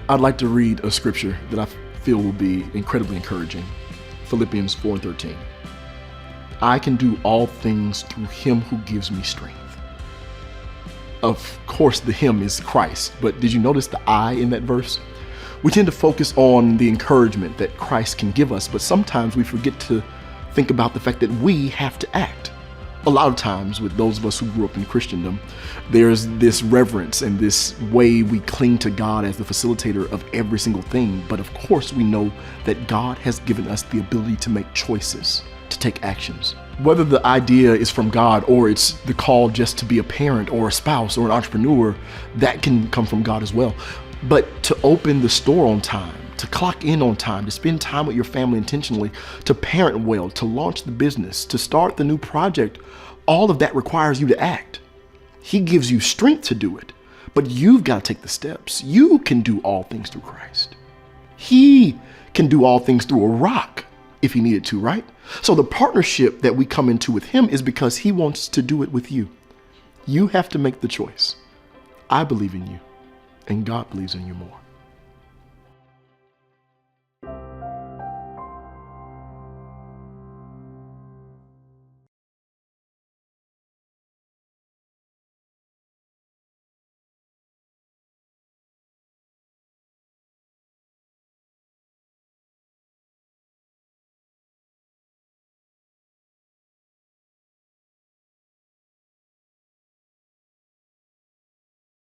I'd like to read a scripture that I feel will be incredibly encouraging. Philippians 4:13. I can do all things through him who gives me strength. Of course, the him is Christ, but did you notice the I in that verse? We tend to focus on the encouragement that Christ can give us, but sometimes we forget to think about the fact that we have to act. A lot of times with those of us who grew up in Christendom, there's this reverence and this way we cling to God as the facilitator of every single thing. But of course, we know that God has given us the ability to make choices, to take actions. Whether the idea is from God or it's the call just to be a parent or a spouse or an entrepreneur, that can come from God as well. But to open the store on time, to clock in on time, to spend time with your family intentionally, to parent well, to launch the business, to start the new project, all of that requires you to act. He gives you strength to do it, but you've got to take the steps. You can do all things through Christ. He can do all things through a rock if he needed to, right? So the partnership that we come into with him is because he wants to do it with you. You have to make the choice. I believe in you, and God believes in you more.